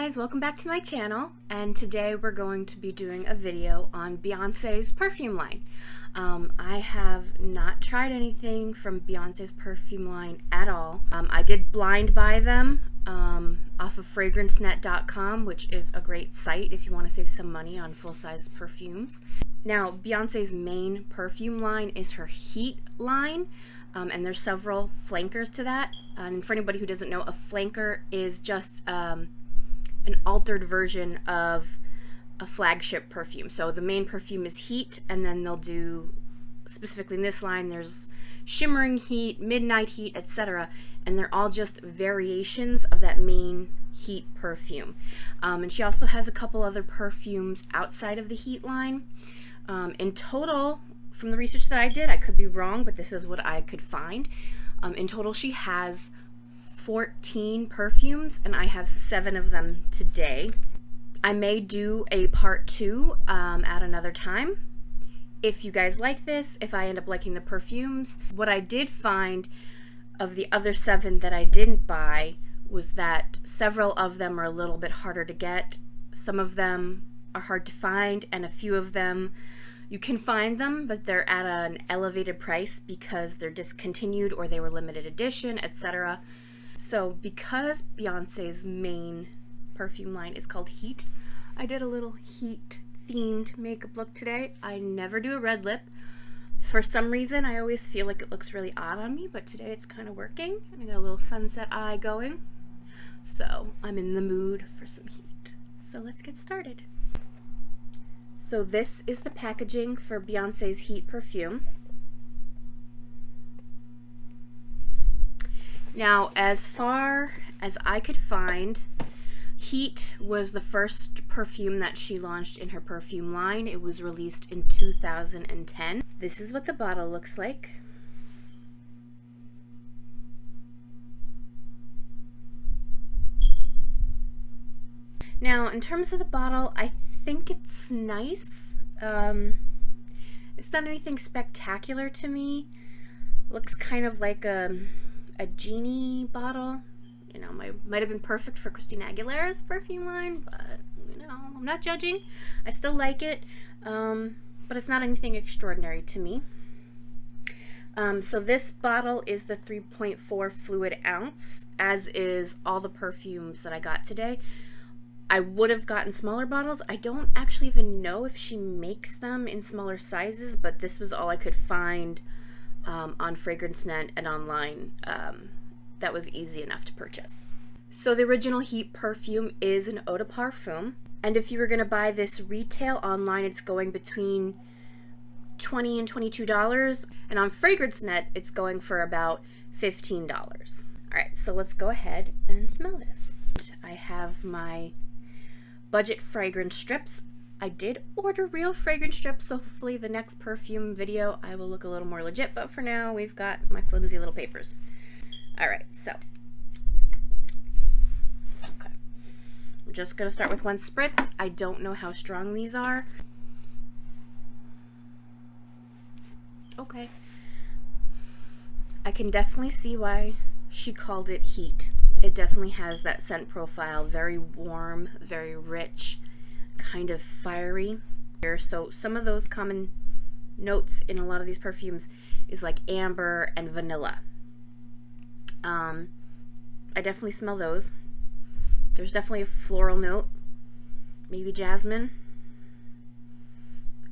guys, welcome back to my channel, and today we're going to be doing a video on Beyonce's perfume line. I have not tried anything from Beyonce's perfume line at all. I did blind buy them off of fragrancenet.com, which is a great site if you want to save some money on full-size perfumes. Now, Beyonce's main perfume line is her Heat line, and there's several flankers to that. And for anybody who doesn't know, a flanker is just an altered version of a flagship perfume. So the main perfume is Heat, and then they'll do, specifically in this line, there's Shimmering Heat, Midnight Heat, etc. And they're all just variations of that main Heat perfume. And she also has a couple other perfumes outside of the Heat line. In total, from the research that I did, I could be wrong, but this is what I could find. In total, she has 14 perfumes, and I have 7 of them today. I may do a part 2 at another time. If you guys like this, if I end up liking the perfumes. What I did find of the other 7 that I didn't buy was that several of them are a little bit harder to get. Some of them are hard to find, and a few of them you can find them, but they're at an elevated price because they're discontinued or they were limited edition, etc. So because Beyonce's main perfume line is called Heat, I did a little Heat themed makeup look today. I never do a red lip. For some reason, I always feel like it looks really odd on me, but today it's kind of working. And I got a little sunset eye going. So I'm in the mood for some heat. So let's get started. So this is the packaging for Beyonce's Heat perfume. Now, as far as I could find, Heat was the first perfume that she launched in her perfume line. It was released in 2010. This is what the bottle looks like. Now, in terms of the bottle, I think it's nice. It's not anything spectacular to me. Looks kind of like a genie bottle. You know, might have been perfect for Christina Aguilera's perfume line, but you know, I'm not judging. I still like it, but it's not anything extraordinary to me. So this bottle is the 3.4 fluid ounce, as is all the perfumes that I got today. I would have gotten smaller bottles. I don't actually even know if she makes them in smaller sizes, but this was all I could find on FragranceNet and online that was easy enough to purchase. So the original Heat perfume is an eau de parfum, and if you were going to buy this retail online, it's going between $20 and $22, and on FragranceNet, it's going for about $15. All right, so let's go ahead and smell this. I have my budget fragrance strips. I did order real fragrance strips, so hopefully the next perfume video I will look a little more legit, but for now we've got my flimsy little papers. Alright, so okay, I'm just gonna start with one spritz. I don't know how strong these are. Okay, I can definitely see why she called it Heat. It definitely has that scent profile, very warm, very rich, kind of fiery. So some of those common notes in a lot of these perfumes is like amber and vanilla. I definitely smell those. There's definitely a floral note, maybe jasmine,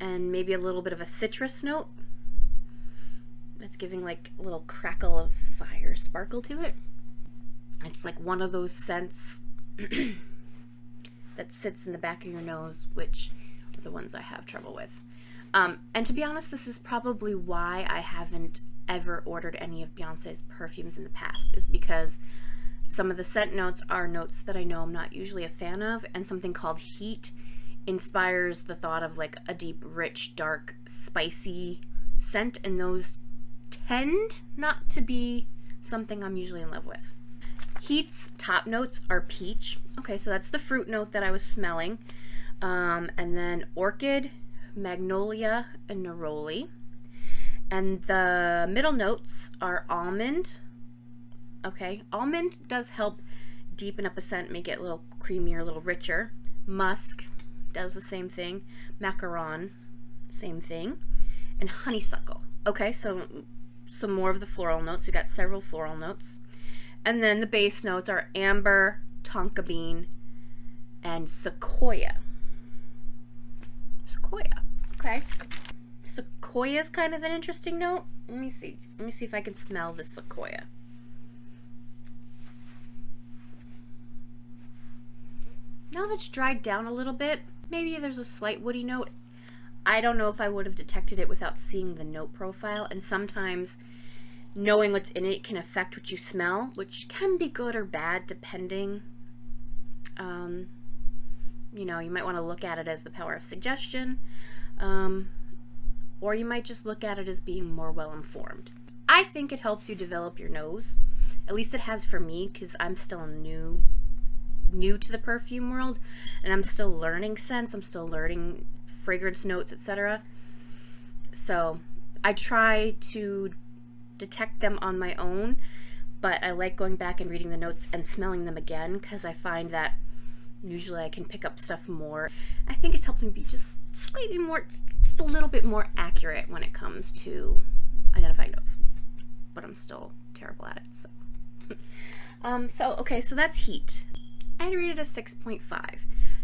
and maybe a little bit of a citrus note. That's giving like a little crackle of fire sparkle to it. It's like one of those scents that sits in the back of your nose, which are the ones I have trouble with. And to be honest, this is probably why I haven't ever ordered any of Beyonce's perfumes in the past, is because some of the scent notes are notes that I know I'm not usually a fan of, and something called Heat inspires the thought of like a deep, rich, dark, spicy scent, and those tend not to be something I'm usually in love with. Heat's top notes are peach. Okay, so that's the fruit note that I was smelling. And then orchid, magnolia, and neroli. And the middle notes are almond. Okay, almond does help deepen up a scent, make it a little creamier, a little richer. Musk does the same thing. Macaron, same thing. And honeysuckle. Okay, so some more of the floral notes. We got several floral notes. And then the base notes are amber, tonka bean, and sequoia. Sequoia, okay. Sequoia is kind of an interesting note. Let me see if I can smell the sequoia. Now that it's dried down a little bit, maybe there's a slight woody note. I don't know if I would have detected it without seeing the note profile, and sometimes knowing what's in it can affect what you smell, which can be good or bad depending. You know, you might want to look at it as the power of suggestion, or you might just look at it as being more well-informed. I think it helps you develop your nose. At least it has for me, because I'm still new to the perfume world, and I'm still learning scents. I'm still learning fragrance notes, etc. So I try to detect them on my own, but I like going back and reading the notes and smelling them again, because I find that usually I can pick up stuff more. I think it's helped me be just slightly more, just a little bit more accurate when it comes to identifying notes, but I'm still terrible at it. Okay, so that's heat. I'd rate it a 6.5.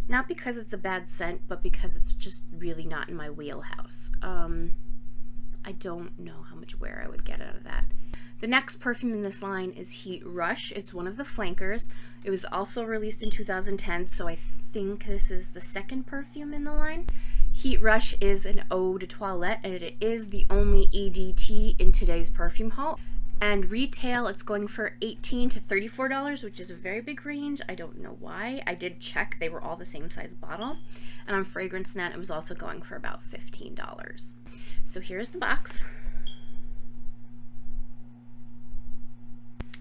Not because it's a bad scent, but because it's just really not in my wheelhouse. I don't know how much wear I would get out of that. The next perfume in this line is Heat Rush. It's one of the flankers. It was also released in 2010, so I think this is the second perfume in the line. Heat Rush is an eau de toilette, and it is the only EDT in today's perfume haul. And retail, it's going for $18 to $34, which is a very big range. I don't know why. I did check. They were all the same size bottle. And on FragranceNet, it was also going for about $15. So here's the box.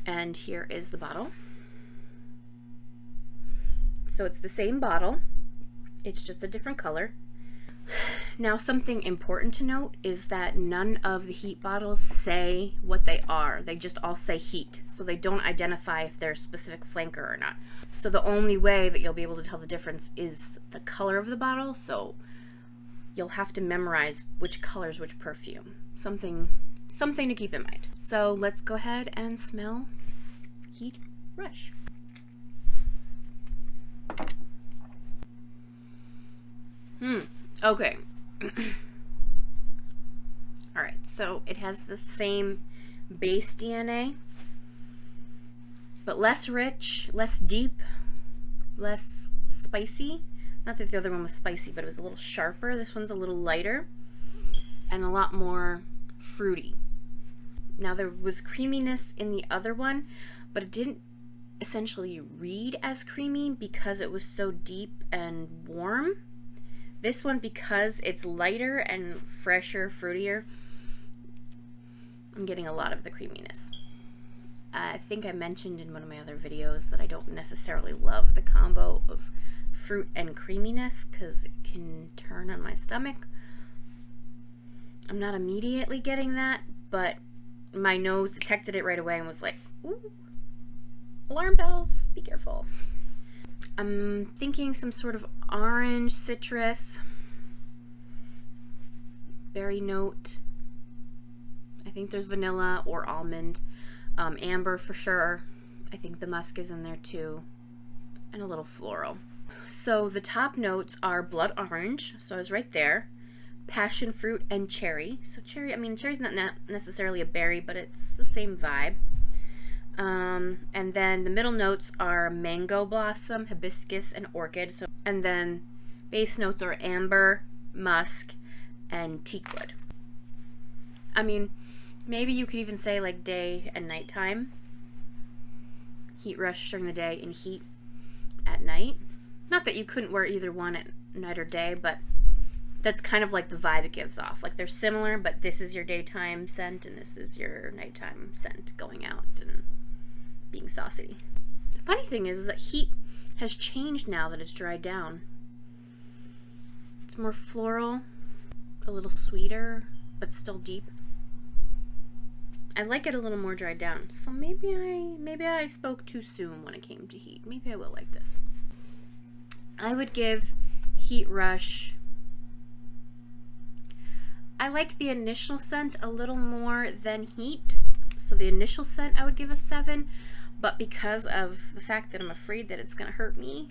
And here is the bottle. So it's the same bottle. It's just a different color. Now, something important to note is that none of the heat bottles say what they are. They just all say heat. So they don't identify if they're a specific flanker or not. So the only way that you'll be able to tell the difference is the color of the bottle. So you'll have to memorize which color is which perfume. Something to keep in mind. So let's go ahead and smell Heat Rush. Okay. Alright, so it has the same base DNA, but less rich, less deep, less spicy. Not that the other one was spicy, but it was a little sharper. This one's a little lighter and a lot more fruity. Now, there was creaminess in the other one, but it didn't essentially read as creamy because it was so deep and warm. This one, because it's lighter and fresher, fruitier, I'm getting a lot of the creaminess. I think I mentioned in one of my other videos that I don't necessarily love the combo of fruit and creaminess because it can turn on my stomach. I'm not immediately getting that, but my nose detected it right away and was like, ooh, alarm bells, be careful. I'm thinking some sort of orange, citrus, berry note. I think there's vanilla or almond, amber for sure. I think the musk is in there too, and a little floral. So the top notes are blood orange, so I was right there. Passion fruit and cherry. So cherry, I mean, cherry's not necessarily a berry, but it's the same vibe. And then the middle notes are mango blossom, hibiscus, and orchid. So, and then base notes are amber, musk, and teakwood. I mean, maybe you could even say like day and nighttime. Heat rush during the day and heat at night. Not that you couldn't wear either one at night or day, but that's kind of like the vibe it gives off. Like they're similar, but this is your daytime scent and this is your nighttime scent going out and being saucy. The funny thing is that heat has changed now that it's dried down. It's more floral, a little sweeter, but still deep. I like it a little more dried down. So maybe I spoke too soon when it came to heat. Maybe I will like this. I would give Heat Rush. I like the initial scent a little more than Heat. So the initial scent I would give a 7, but because of the fact that I'm afraid that it's gonna hurt me,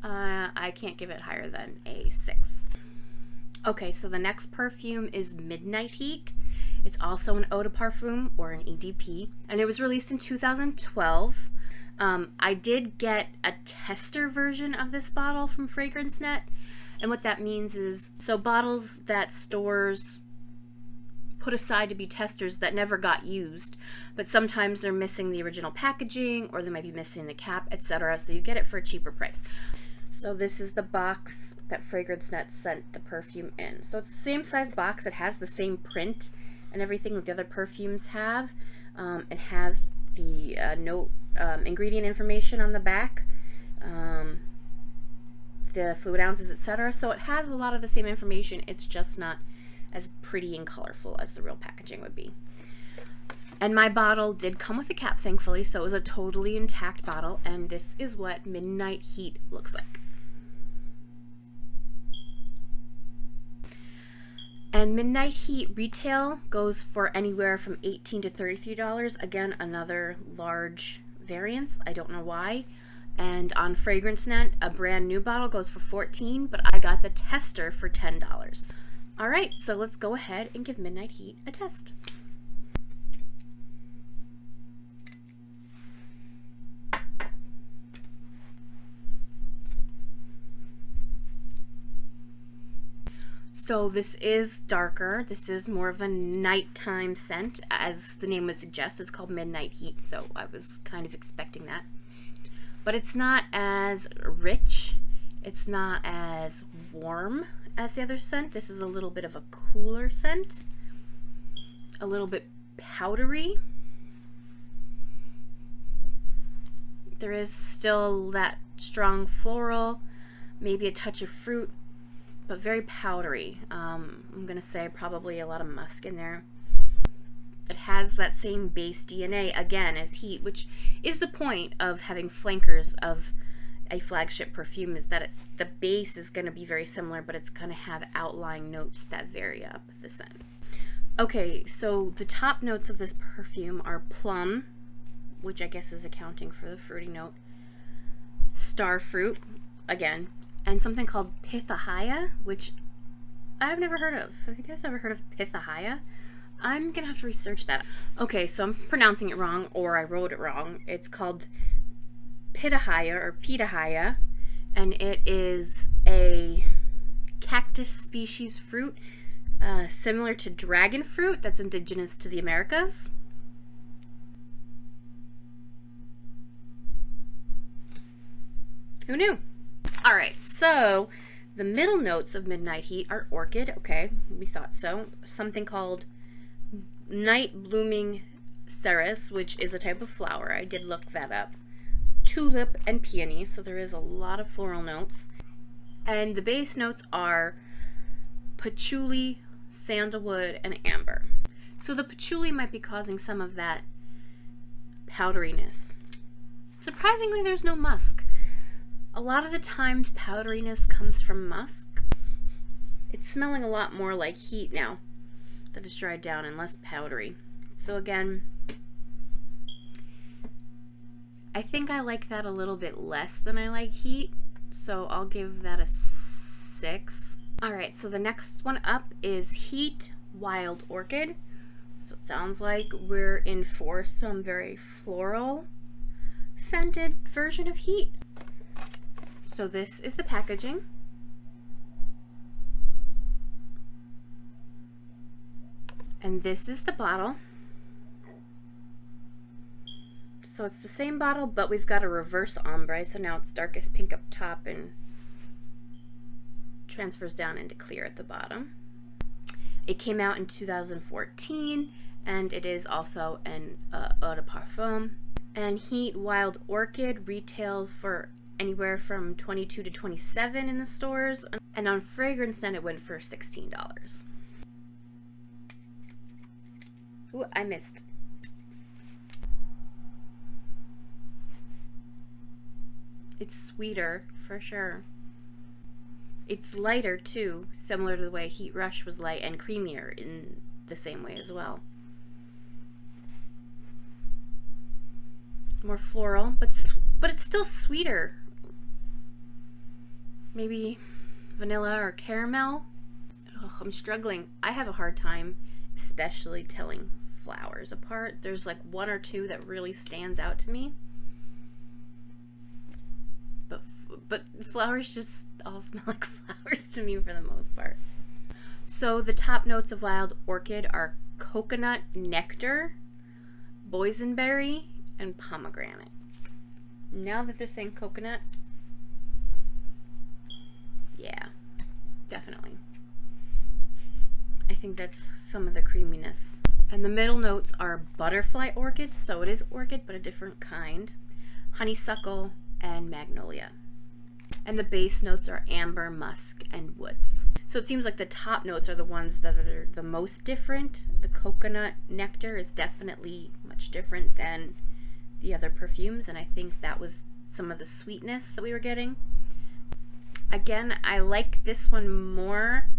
I can't give it higher than a 6. Okay, so the next perfume is Midnight Heat. It's also an eau de parfum or an EDP, and it was released in 2012. I did get a tester version of this bottle from FragranceNet, and what that means is, so bottles that stores put aside to be testers that never got used, but sometimes they're missing the original packaging or they might be missing the cap, etc. So you get it for a cheaper price. So this is the box that FragranceNet sent the perfume in. So it's the same size box. It has the same print and everything that the other perfumes have. It has the ingredient information on the back, the fluid ounces, etc. So it has a lot of the same information. It's just not as pretty and colorful as the real packaging would be. And my bottle did come with a cap, thankfully, so it was a totally intact bottle, and this is what Midnight Heat looks like. And Midnight Heat retail goes for anywhere from $18 to $33. Again, another large variance. I don't know why. And on FragranceNet, a brand new bottle goes for $14, but I got the tester for $10. All right, so let's go ahead and give Midnight Heat a test. So this is darker. This is more of a nighttime scent. As the name would suggest, it's called Midnight Heat, so I was kind of expecting that. But it's not as rich. It's not as warm as the other scent. This is a little bit of a cooler scent. A little bit powdery. There is still that strong floral, maybe a touch of fruit, but very powdery. I'm gonna say probably a lot of musk in there. It has that same base DNA again as Heat, which is the point of having flankers of a flagship perfume, is that the base is going to be very similar, but it's going to have outlying notes that vary up the scent. Okay, so the top notes of this perfume are plum, which I guess is accounting for the fruity note, starfruit, again, and something called pitahaya, which I've never heard of. Have you guys ever heard of pitahaya? I'm gonna have to research that. Okay, so I'm pronouncing it wrong, or I wrote it wrong. It's called pitahaya or pitahaya, and it is a cactus species fruit similar to dragon fruit that's indigenous to the Americas. Who knew? All right, so the middle notes of Midnight Heat are orchid. Okay, we thought so. Something called night blooming cerise, which is a type of flower. I did look that up. Tulip and peony, so there is a lot of floral notes. And the base notes are patchouli, sandalwood, and amber. So the patchouli might be causing some of that powderiness. Surprisingly, there's no musk. A lot of the times powderiness comes from musk. It's smelling a lot more like Heat now that it's dried down and less powdery. So again, I think I like that a little bit less than I like Heat, so I'll give that a 6. Alright, so the next one up is Heat Wild Orchid. So it sounds like we're in for some very floral scented version of Heat. So this is the packaging. And this is the bottle. So it's the same bottle, but we've got a reverse ombre, so now it's darkest pink up top and transfers down into clear at the bottom. It came out in 2014, and it is also an eau de parfum. And Heat Wild Orchid retails for anywhere from $22 to $27 in the stores, and on FragranceNet it went for $16. Ooh, I missed. It's sweeter, for sure. It's lighter, too, similar to the way Heat Rush was light, and creamier in the same way as well. More floral, but it's still sweeter. Maybe vanilla or caramel. Oh, I'm struggling. I have a hard time especially telling flowers apart. There's like one or two that really stands out to me. But flowers just all smell like flowers to me for the most part. So the top notes of Wild Orchid are coconut nectar, boysenberry, and pomegranate. Now that they're saying coconut, yeah, definitely. I think that's some of the creaminess. And the middle notes are butterfly orchid, so it is orchid, but a different kind, honeysuckle, and magnolia. And the base notes are amber, musk, and woods. So it seems like the top notes are the ones that are the most different. The coconut nectar is definitely much different than the other perfumes, and I think that was some of the sweetness that we were getting. Again, I like this one more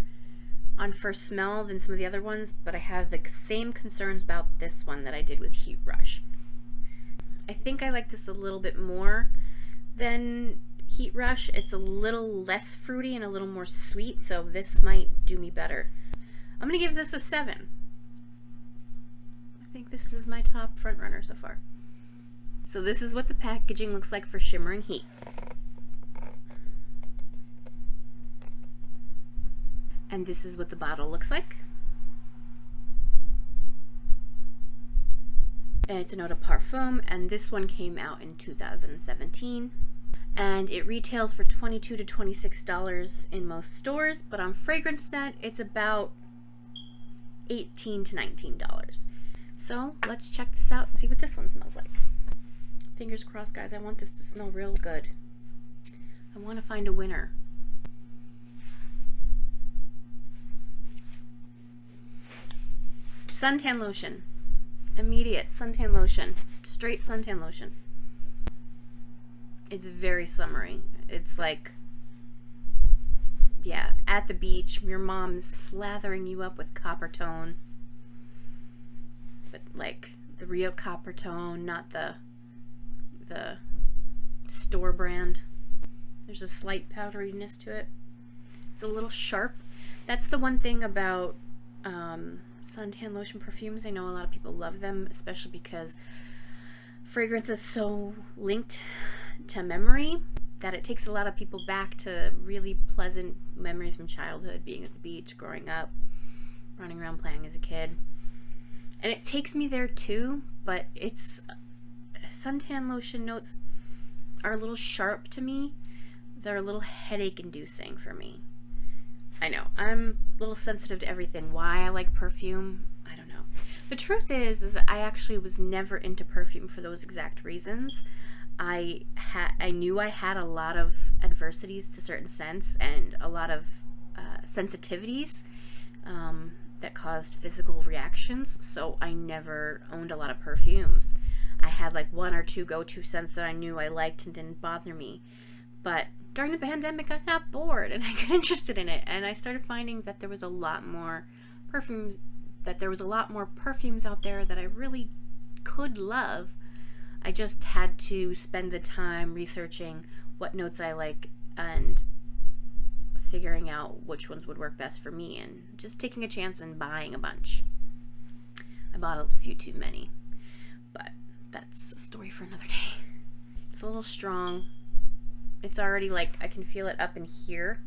on first smell than some of the other ones, but I have the same concerns about this one that I did with Heat Rush. I think I like this a little bit more than Heat Rush. It's a little less fruity and a little more sweet, so this might do me better. I'm gonna give this a 7. I think this is my top front runner so far. So this is what the packaging looks like for Shimmer and Heat. And this is what the bottle looks like. And it's an eau de parfum, and this one came out in 2017. And it retails for $22 to $26 in most stores, but on FragranceNet, it's about $18 to $19. So let's check this out and see what this one smells like. Fingers crossed, guys. I want this to smell real good. I want to find a winner. Suntan Lotion. Immediate suntan lotion. Straight suntan lotion. It's very summery. It's like, yeah, at the beach, your mom's slathering you up with copper tone. But like the real copper tone, not the store brand. There's a slight powderiness to it. It's a little sharp. That's the one thing about suntan lotion perfumes. I know a lot of people love them, especially because fragrance is so linked to memory that it takes a lot of people back to really pleasant memories from childhood, being at the beach, growing up, running around playing as a kid. And it takes me there too, but it's suntan lotion notes are a little sharp to me. They're a little headache inducing for me. I know, I'm a little sensitive to everything. Why I like perfume, I don't know. The truth is I actually was never into perfume for those exact reasons. I knew I had a lot of adversities to certain scents and a lot of sensitivities that caused physical reactions, so I never owned a lot of perfumes. I had like one or two go-to scents that I knew I liked and didn't bother me. But during the pandemic, I got bored and I got interested in it, and I started finding that there was a lot more perfumes out there that I really could love. I just had to spend the time researching what notes I like and figuring out which ones would work best for me, and just taking a chance and buying a bunch. I bought a few too many, but that's a story for another day. It's a little strong. It's already like, I can feel it up in here.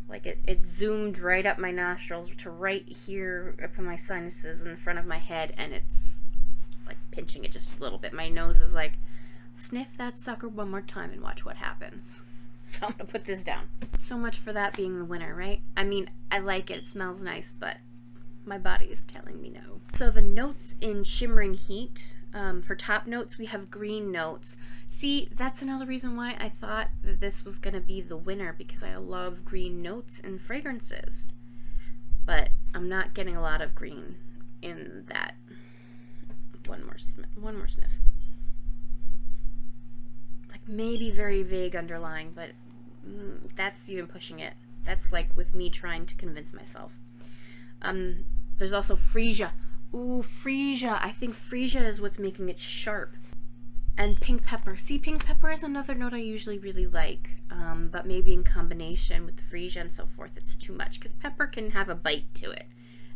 Like it zoomed right up my nostrils to right here up in my sinuses in the front of my head, and it's like pinching it just a little bit. My nose is like, sniff that sucker one more time and watch what happens. So I'm gonna put this down. So much for that being the winner, right? I mean, I like it, it smells nice, but my body is telling me no. So the notes in Shimmering Heat, for top notes, we have green notes. See, that's another reason why I thought that this was gonna be the winner, because I love green notes in fragrances. But I'm not getting a lot of green in that. One more sniff. Like maybe very vague underlying, but that's even pushing it. That's like with me trying to convince myself. There's also freesia. Ooh, freesia. I think freesia is what's making it sharp. And pink pepper. See, pink pepper is another note I usually really like, but maybe in combination with the freesia and so forth, it's too much, because pepper can have a bite to it.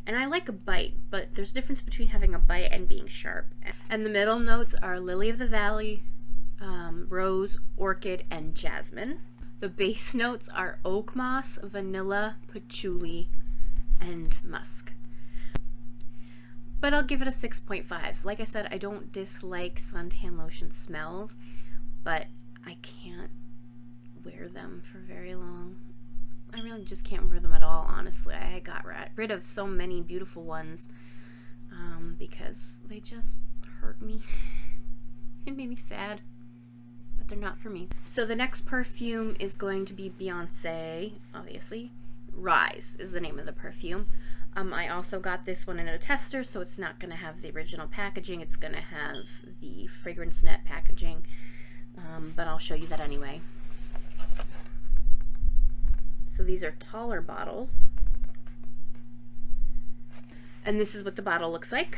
And I like a bite, but there's a difference between having a bite and being sharp. And the middle notes are lily of the valley, rose, orchid, and jasmine. The base notes are oak moss, vanilla, patchouli, and musk. But I'll give it a 6.5. Like I said, I don't dislike suntan lotion smells, but I can't wear them for very long. I really just can't wear them at all, honestly. I got rid of so many beautiful ones because they just hurt me. It made me sad, but they're not for me. So the next perfume is going to be Beyonce, obviously. Rise is the name of the perfume. I also got this one in a tester, so it's not going to have the original packaging. It's going to have the fragrance net packaging, but I'll show you that anyway. So these are taller bottles, and this is what the bottle looks like.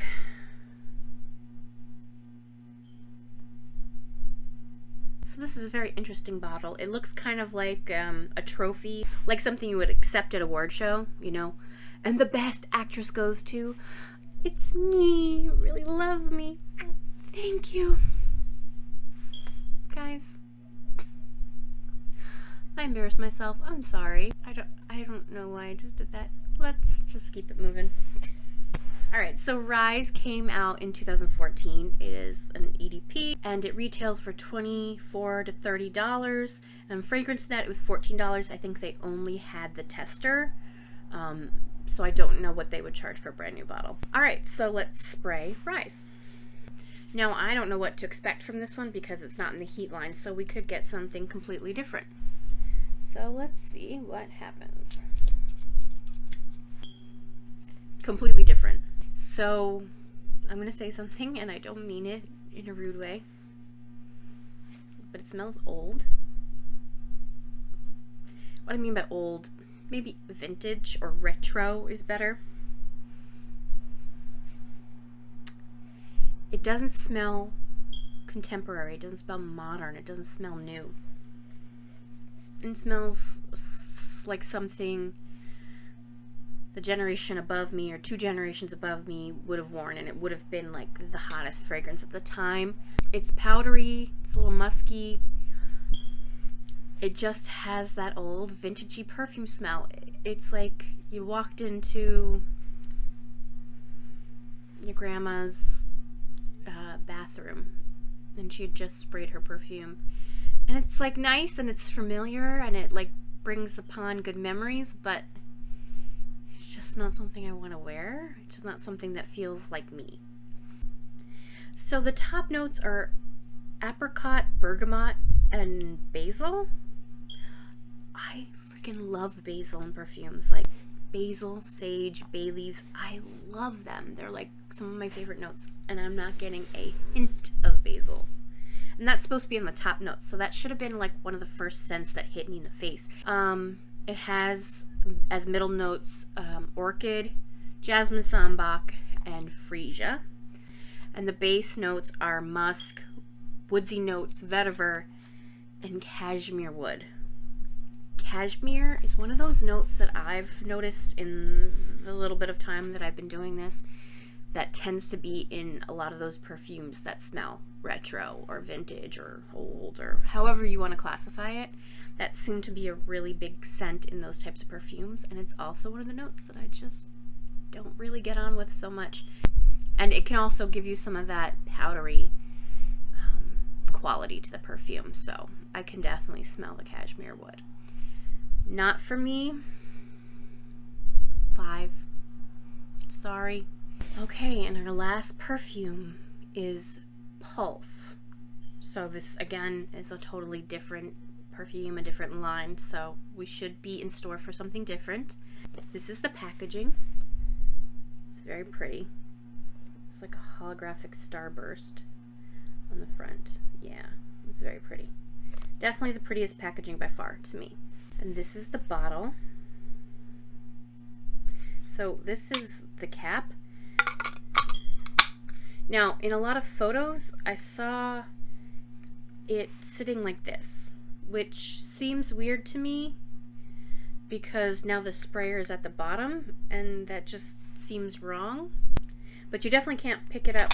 So this is a very interesting bottle. It looks kind of like a trophy, like something you would accept at a award show, you know. And the best actress goes to, it's me. You really love me. Thank you. Guys, I embarrassed myself. I'm sorry. I don't know why I just did that. Let's just keep it moving. Alright, so Rise came out in 2014. It is an EDP, and it retails for $24 to $30. And Fragrance Net, it was $14. I think they only had the tester. So I don't know what they would charge for a brand new bottle. Alright, so let's spray Rise. Now, I don't know what to expect from this one because it's not in the heat line, so we could get something completely different. So let's see what happens. Completely different. So I'm going to say something, and I don't mean it in a rude way, but it smells old. What I mean by old, maybe vintage or retro is better. It doesn't smell contemporary, it doesn't smell modern, it doesn't smell new. It smells like something the generation above me or 2 generations above me would have worn, and it would have been like the hottest fragrance at the time. It's powdery, it's a little musky. It just has that old vintagey perfume smell. It's like you walked into your grandma's bathroom and she had just sprayed her perfume. And it's like nice and it's familiar and it like brings upon good memories, but it's just not something I want to wear. It's just not something that feels like me. So the top notes are apricot, bergamot, and basil. I freaking love basil in perfumes. Like basil, sage, bay leaves. I love them. They're like some of my favorite notes, and I'm not getting a hint of basil. And that's supposed to be in the top notes, so that should have been like one of the first scents that hit me in the face. It has as middle notes orchid, jasmine sambac, and freesia. And the base notes are musk, woodsy notes, vetiver, and cashmere wood. Cashmere is one of those notes that I've noticed in the little bit of time that I've been doing this that tends to be in a lot of those perfumes that smell retro or vintage or old or however you want to classify it. That seemed to be a really big scent in those types of perfumes, and it's also one of the notes that I just don't really get on with so much. And it can also give you some of that powdery quality to the perfume, so I can definitely smell the cashmere wood. Not for me. 5. Sorry. Okay, and our last perfume is Pulse. So this again is a totally different perfume, a different line, so we should be in store for something different. This is the packaging. It's very pretty. It's like a holographic starburst on the front. Yeah, it's very pretty. Definitely the prettiest packaging by far to me. And this is the bottle. So this is the cap. Now, in a lot of photos, I saw it sitting like this, which seems weird to me because now the sprayer is at the bottom, and that just seems wrong. But you definitely can't pick it up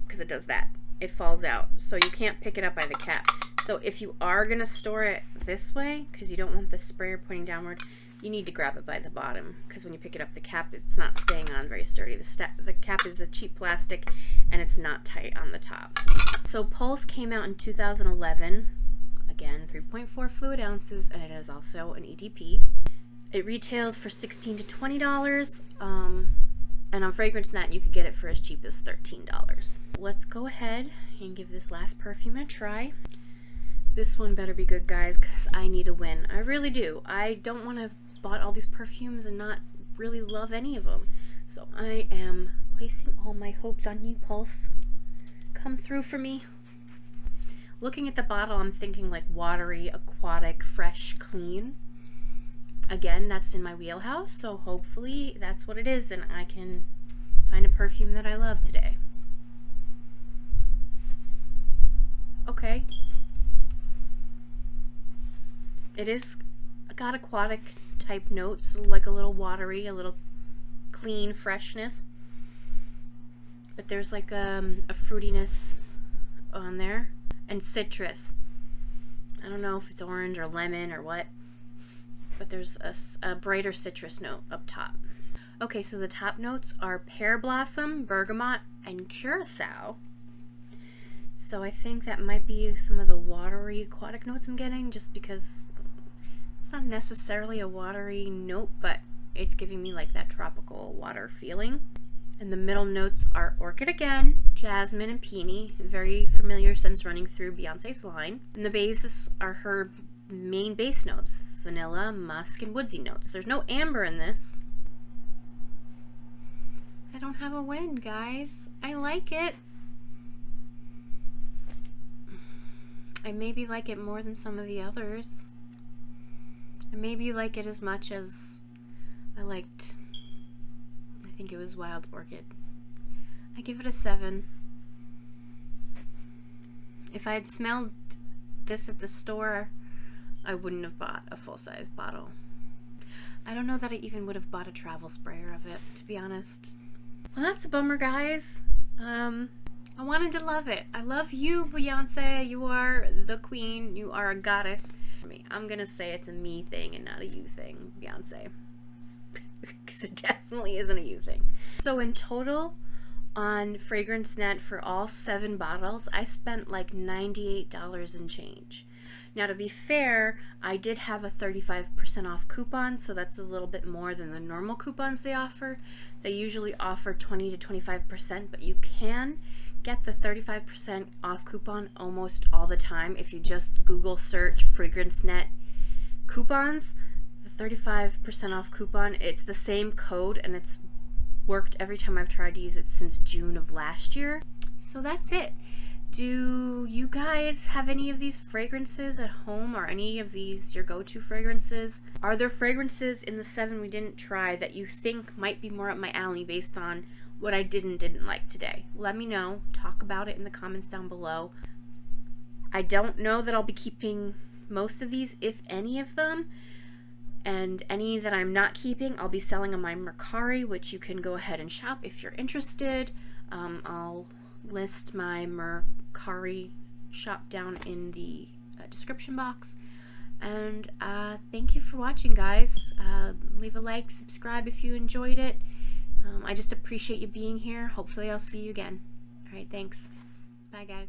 because it does that. It falls out, so you can't pick it up by the cap. So if you are going to store it this way, because you don't want the sprayer pointing downward, you need to grab it by the bottom, because when you pick it up, the cap, it's not staying on very sturdy. The cap is a cheap plastic, and it's not tight on the top. So Pulse came out in 2011. Again, 3.4 fluid ounces, and it is also an EDP. It retails for $16 to $20, and on FragranceNet, you could get it for as cheap as $13. Let's go ahead and give this last perfume a try. This one better be good, guys, because I need a win. I really do. I don't want to have bought all these perfumes and not really love any of them. So I am placing all my hopes on you, Pulse. Come through for me. Looking at the bottle, I'm thinking like watery, aquatic, fresh, clean. Again, that's in my wheelhouse, so hopefully that's what it is, and I can find a perfume that I love today. Okay. It is got aquatic type notes, like a little watery, a little clean freshness. But there's like a fruitiness on there. And citrus. I don't know if it's orange or lemon or what. But there's a brighter citrus note up top. Okay, so the top notes are pear blossom, bergamot, and curacao. So I think that might be some of the watery aquatic notes I'm getting, just because it's not necessarily a watery note, but it's giving me like that tropical water feeling. And the middle notes are orchid again, jasmine, and peony. Very familiar scents running through Beyonce's line. And the bases are her main base notes, vanilla, musk, and woodsy notes. There's no amber in this. I don't have a win, guys. I like it. I maybe like it more than some of the others. I maybe like it as much as I liked, I think it was Wild Orchid. I give it a 7. If I had smelled this at the store, I wouldn't have bought a full-size bottle. I don't know that I even would have bought a travel sprayer of it, to be honest. Well, that's a bummer, guys. I wanted to love it. I love you, Beyonce. You are the queen. You are a goddess. I'm gonna say it's a me thing and not a you thing, Beyonce. Because it definitely isn't a you thing. So in total, on FragranceNet for all 7 bottles, I spent like $98 and change. Now, to be fair, I did have a 35% off coupon, so that's a little bit more than the normal coupons they offer. They usually offer 20 to 25%, but you can get the 35% off coupon almost all the time if you just Google search FragranceNet coupons. The 35% off coupon, it's the same code, and it's worked every time I've tried to use it since June of last year. So that's it. Do you guys have any of these fragrances at home? Or any of these your go-to fragrances? Are there fragrances in the 7 we didn't try that you think might be more up my alley based on what I didn't like today? Let me know. Talk about it in the comments down below. I don't know that I'll be keeping most of these, if any of them. And any that I'm not keeping, I'll be selling on my Mercari, which you can go ahead and shop if you're interested. I'll list my Mercari shop down in the description box. And thank you for watching, guys. Leave a like, subscribe if you enjoyed it. I just appreciate you being here. Hopefully I'll see you again. All right, thanks. Bye, guys.